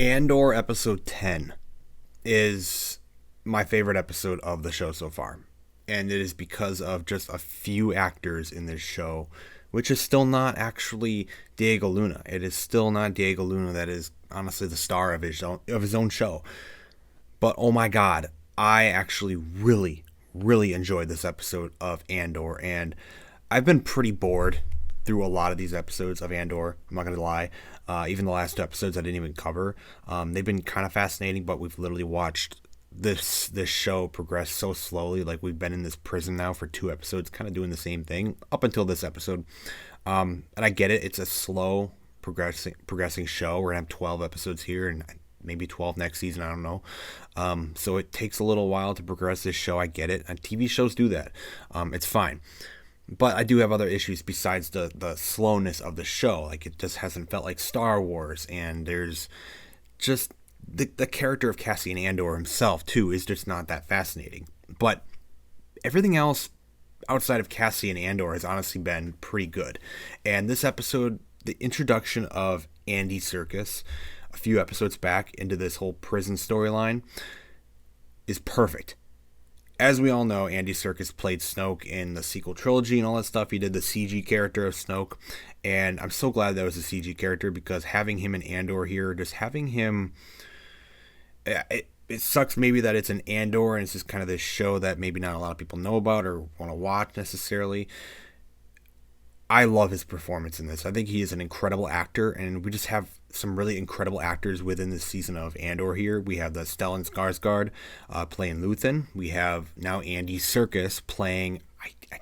Andor episode 10 is my favorite episode of the show so far. And it is because of just a few actors in this show, which is still not actually Diego Luna. It is still not Diego Luna that is honestly the star of his own show. But oh my god, I actually really enjoyed this episode of Andor, and I've been pretty bored through a lot of these episodes of Andor. I'm not gonna lie. Even the last two episodes I didn't even cover. They've been kind of fascinating, but we've literally watched this show progress so slowly. Like, we've been in this prison now for two episodes, kind of doing the same thing up until this episode. And I get it; it's a slow progressing show. We're gonna have 12 episodes here, and maybe 12 next season. I don't know. So it takes a little while to progress this show. I get it. And TV shows do that. It's fine. But I do have other issues besides the slowness of the show. Like, it just hasn't felt like Star Wars. And there's just the character of Cassian Andor himself, too, is just not that fascinating. But everything else outside of Cassian Andor has honestly been pretty good. And this episode, the introduction of Andy Serkis a few episodes back into this whole prison storyline, is perfect. As we all know, Andy Serkis played Snoke in the sequel trilogy and all that stuff. He did the CG character of Snoke, and I'm so glad that was a CG character, because having him in Andor here, just having him, it sucks maybe that it's an Andor and it's just kind of this show that maybe not a lot of people know about or want to watch necessarily. I love his performance in this. I think he is an incredible actor, and we just have some really incredible actors within this season of Andor here. We have the Stellan Skarsgård playing Luthen. We have now Andy Serkis playing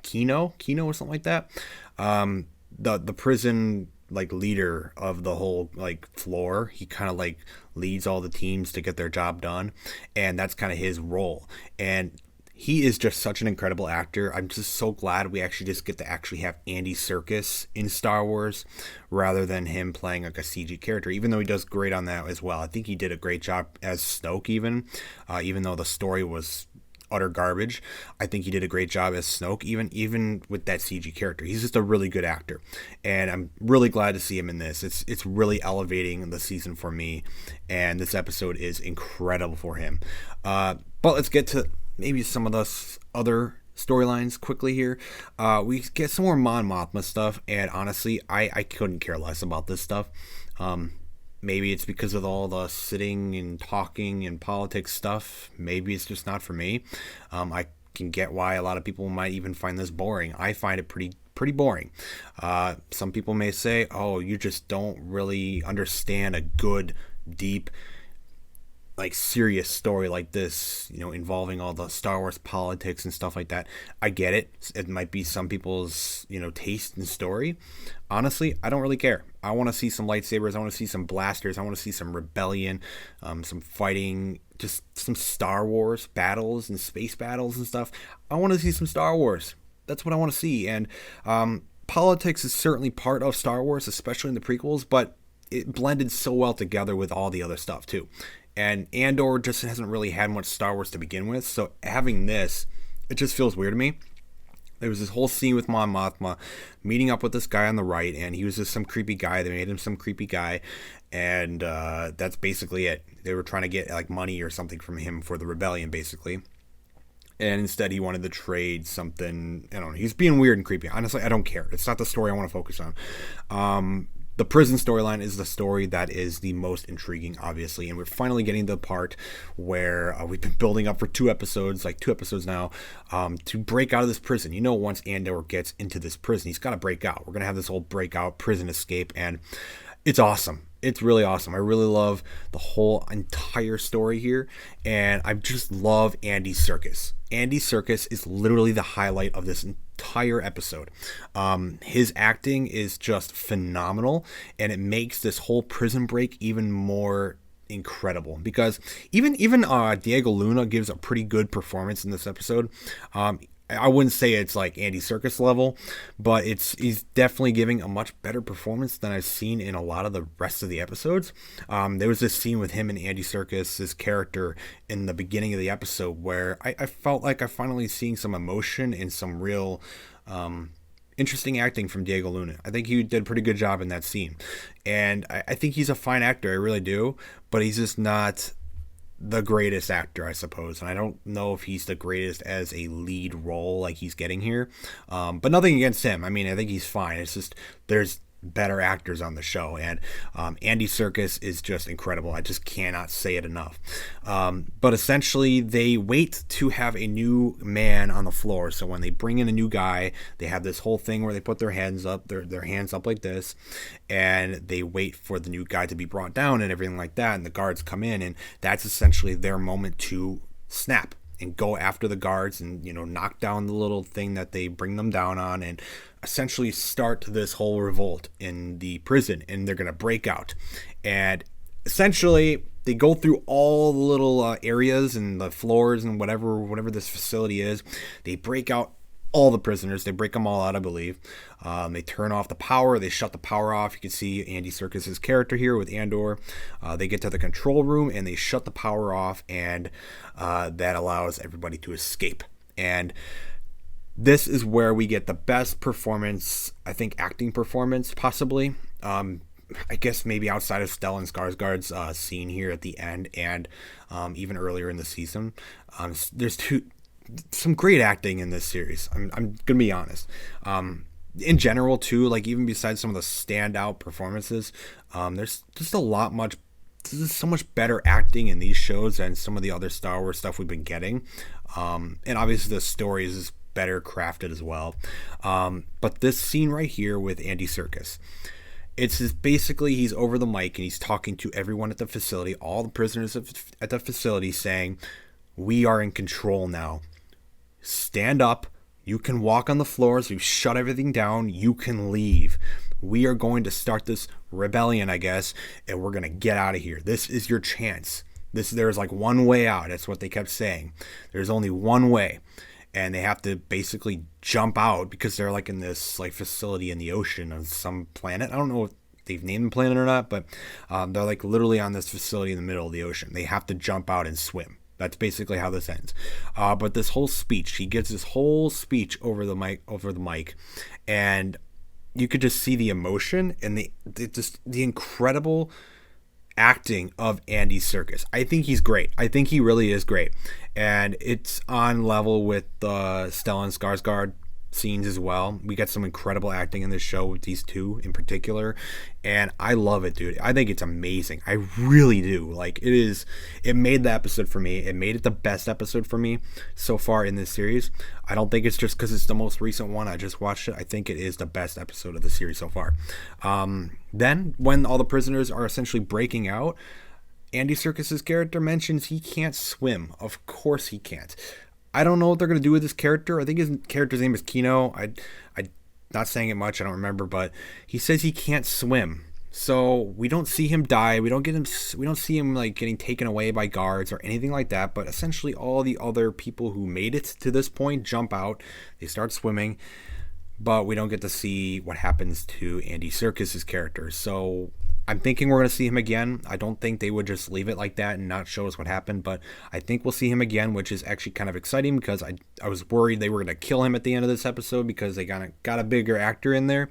Kino or something like that. The prison leader of the whole floor. He kind of leads all the teams to get their job done, and that's kind of his role. And he is just such an incredible actor. I'm just so glad we actually just get to actually have Andy Serkis in Star Wars rather than him playing a CG character, even though he does great on that as well. I think he did a great job as Snoke even though the story was utter garbage. I think he did a great job as Snoke, even with that CG character. He's just a really good actor, and I'm really glad to see him in this. It's really elevating the season for me, and this episode is incredible for him. But let's get to maybe some of the other storylines quickly here. We get some more Mon Mothma stuff, and honestly, I couldn't care less about this stuff. Maybe it's because of all the sitting and talking and politics stuff. Maybe it's just not for me. I can get why a lot of people might even find this boring. I find it pretty boring. Some people may say, oh, you just don't really understand a good, deep, serious story like this, involving all the Star Wars politics and stuff like that. I get it. It might be some people's, taste in story. Honestly, I don't really care. I want to see some lightsabers. I want to see some blasters. I want to see some rebellion, some fighting, just some Star Wars battles and space battles and stuff. I want to see some Star Wars. That's what I want to see. And politics is certainly part of Star Wars, especially in the prequels, but it blended so well together with all the other stuff too. And Andor just hasn't really had much Star Wars to begin with, so having this, it just feels weird to me. There was this whole scene with Mon Mothma meeting up with this guy on the right, and he was just some creepy guy. They made him some creepy guy, and that's basically it. They were trying to get money or something from him for the rebellion, basically. And instead, he wanted to trade something. I don't know. He's being weird and creepy. Honestly, I don't care. It's not the story I want to focus on. The prison storyline is the story that is the most intriguing, obviously, and we're finally getting to the part where we've been building up for two episodes now, to break out of this prison. Once Andor gets into this prison, he's got to break out. We're going to have this whole breakout prison escape, and it's awesome. It's really awesome. I really love the whole entire story here, and I just love Andy Serkis. Andy Serkis is literally the highlight of this entire episode. His acting is just phenomenal, and it makes this whole prison break even more incredible, because even Diego Luna gives a pretty good performance in this episode. I wouldn't say it's like Andy Serkis level, but he's definitely giving a much better performance than I've seen in a lot of the rest of the episodes. There was this scene with him and Andy Serkis, his character, in the beginning of the episode where I felt like I finally seeing some emotion and some real interesting acting from Diego Luna. I think he did a pretty good job in that scene. And I think he's a fine actor, I really do. But he's just not the greatest actor, I suppose. And I don't know if he's the greatest as a lead role like he's getting here. But nothing against him. I mean, I think he's fine. It's just there's better actors on the show, and Andy Serkis is just incredible. I just cannot say it enough. But essentially, they wait to have a new man on the floor. So when they bring in a new guy, they have this whole thing where they put their hands up, their hands up like this, and they wait for the new guy to be brought down and everything like that. And the guards come in, and that's essentially their moment to snap and go after the guards and, knock down the little thing that they bring them down on and essentially start this whole revolt in the prison. And they're going to break out. And essentially they go through all the little areas and the floors and whatever this facility is. They break out all the prisoners. They break them all out, I believe. They turn off the power. They shut the power off. You can see Andy Serkis' character here with Andor. They get to the control room and they shut the power off, and that allows everybody to escape. And this is where we get the best performance, I think, acting performance, possibly. I guess maybe outside of Stellan Skarsgård's scene here at the end, and even earlier in the season. There's some great acting in this series. I'm gonna be honest. In general too, like even besides some of the standout performances, there's just there's so much better acting in these shows than some of the other Star Wars stuff we've been getting. And obviously the story is better crafted as well. But this scene right here with Andy Serkis, basically he's over the mic and he's talking to everyone at the facility, all the prisoners at the facility, saying, "We are in control now. Stand up. You can walk on the floors. We've shut everything down. You can leave. We are going to start this rebellion, I guess, and we're going to get out of here. This is your chance. There's like one way out." That's what they kept saying. There's only one way. And they have to basically jump out because they're like in this like facility in the ocean on some planet. I don't know if they've named the planet or not, but they're like literally on this facility in the middle of the ocean. They have to jump out and swim. That's basically how this ends. But this whole speech, he gives this whole speech over the mic, and you could just see the emotion and the incredible acting of Andy Serkis. I think he's great. I think he really is great, and it's on level with the Stellan Skarsgård scenes as well. We got some incredible acting in this show with these two in particular, and I love it, dude. I think it's amazing. I really do. Like, it made the episode for me. It made it the best episode for me so far in this series. I don't think it's just because it's the most recent one. I just watched it. I think it is the best episode of the series so far. Then when all the prisoners are essentially breaking out, Andy Serkis' character mentions he can't swim. Of course he can't. I don't know what they're going to do with this character. I think his character's name is Kino. I'm not saying it much. I don't remember, but he says he can't swim. So we don't see him die. We don't see him like getting taken away by guards or anything like that. But essentially all the other people who made it to this point jump out. They start swimming, but we don't get to see what happens to Andy Serkis' character. So I'm thinking we're going to see him again. I don't think they would just leave it like that and not show us what happened, but I think we'll see him again, which is actually kind of exciting because I was worried they were going to kill him at the end of this episode because they got a bigger actor in there.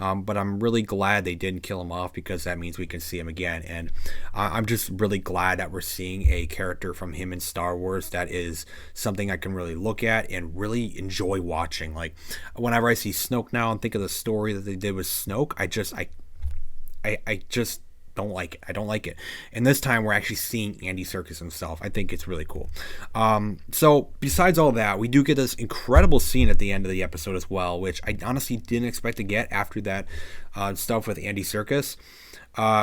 But I'm really glad they didn't kill him off because that means we can see him again. And I'm just really glad that we're seeing a character from him in Star Wars that is something I can really look at and really enjoy watching. Like, whenever I see Snoke now and think of the story that they did with Snoke, I just don't like it. I don't like it. And this time we're actually seeing Andy Serkis himself. I think it's really cool. So besides all that, we do get this incredible scene at the end of the episode as well, which I honestly didn't expect to get after that stuff with Andy Serkis.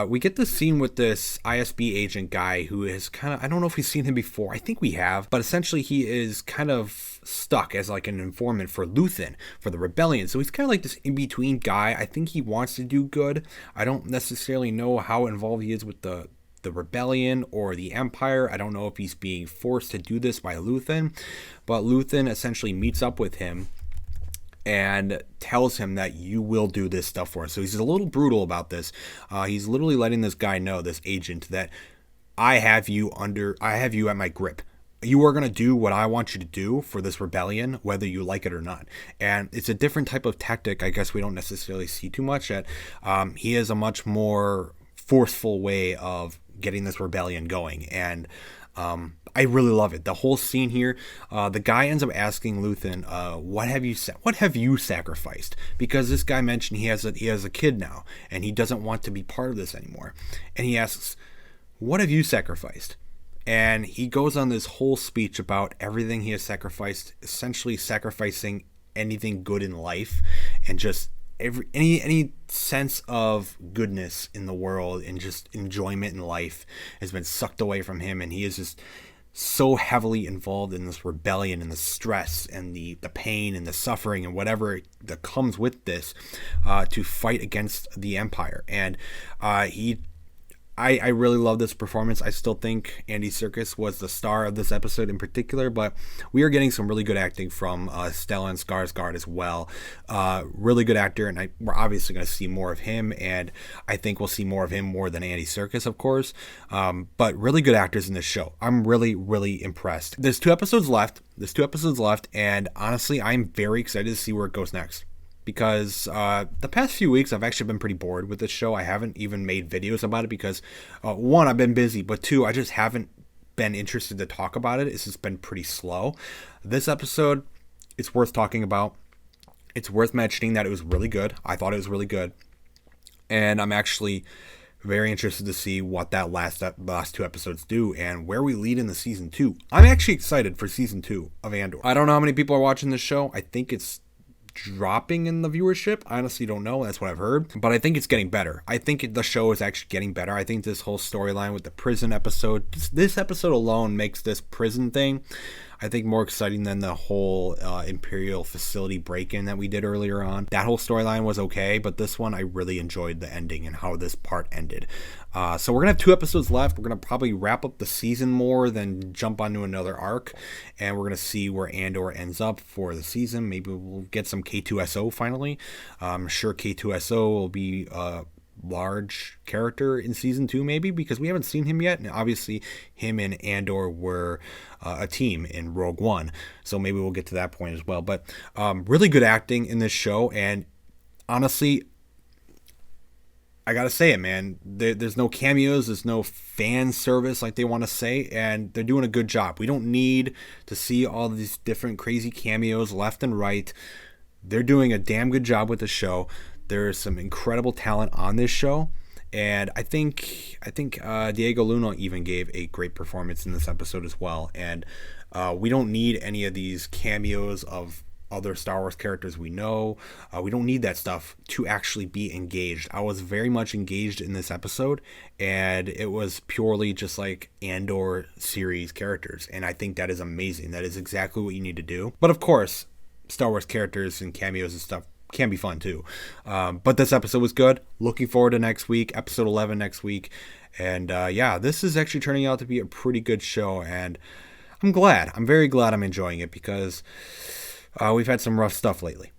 We get this scene with this ISB agent guy who is kind of, I don't know if we've seen him before. I think we have, but essentially he is kind of stuck as like an informant for Luthen, for the rebellion. So he's kind of like this in-between guy. I think he wants to do good. I don't necessarily know how involved he is with the rebellion or the Empire. I don't know if he's being forced to do this by Luthen, but Luthen essentially meets up with him and tells him that you will do this stuff for us. So he's a little brutal about this. He's literally letting this guy know, this agent, that I have you at my grip. you are going to do what I want you to do for this rebellion, whether you like it or not. And it's a different type of tactic. I guess we don't necessarily see too much at. He has a much more forceful way of getting this rebellion going. And I really love it. The whole scene here, the guy ends up asking Luthen, what have you sacrificed? Because this guy mentioned he has a kid now, and he doesn't want to be part of this anymore. And he asks, what have you sacrificed? And he goes on this whole speech about everything he has sacrificed, essentially sacrificing anything good in life, and just any sense of goodness in the world and just enjoyment in life has been sucked away from him, and he is just so heavily involved in this rebellion and the stress and the pain and the suffering and whatever that comes with this to fight against the Empire. And I really love this performance. I still think Andy Serkis was the star of this episode in particular, but we are getting some really good acting from Stellan Skarsgård as well. Really good actor, and we're obviously going to see more of him, and I think we'll see more of him more than Andy Serkis, of course. But really good actors in this show. I'm really, really impressed. There's 2 episodes left. And honestly, I'm very excited to see where it goes next. Because the past few weeks I've actually been pretty bored with this show. I haven't even made videos about it because, 1, I've been busy, but 2, I just haven't been interested to talk about it. It's just been pretty slow. This episode, it's worth talking about. It's worth mentioning that it was really good. I thought it was really good. And I'm actually very interested to see what that last 2 episodes do and where we lead in the season 2. I'm actually excited for season 2 of Andor. I don't know how many people are watching this show. I think it's dropping in the viewership. I honestly don't know. That's what I've heard. But I think it's getting better. I think the show is actually getting better. I think this whole storyline with the prison episode, this episode alone makes this prison thing, I think, more exciting than the whole Imperial facility break-in that we did earlier on. That whole storyline was okay, but this one I really enjoyed the ending and how this part ended. So we're going to have 2 episodes left. We're going to probably wrap up the season more than jump onto another arc, and we're going to see where Andor ends up for the season. Maybe we'll get some K2SO finally. I'm sure K2SO will be large character in season 2, maybe, because we haven't seen him yet, and obviously him and Andor were a team in Rogue One, so maybe we'll get to that point as well. But really good acting in this show, and honestly, I gotta say it, man, there's no cameos, there's no fan service like they want to say, and they're doing a good job. We don't need to see all these different crazy cameos left and right. They're doing a damn good job with the show. There's some incredible talent on this show, and I think Diego Luna even gave a great performance in this episode as well. And we don't need any of these cameos of other Star Wars characters we know. We don't need that stuff to actually be engaged. I was very much engaged in this episode, and it was purely just like Andor series characters, and I think that is amazing. That is exactly what you need to do. But of course, Star Wars characters and cameos and stuff can be fun too. But this episode was good. Looking forward to next week, episode 11 next week. And yeah, this is actually turning out to be a pretty good show, and I'm glad. I'm very glad I'm enjoying it, because we've had some rough stuff lately.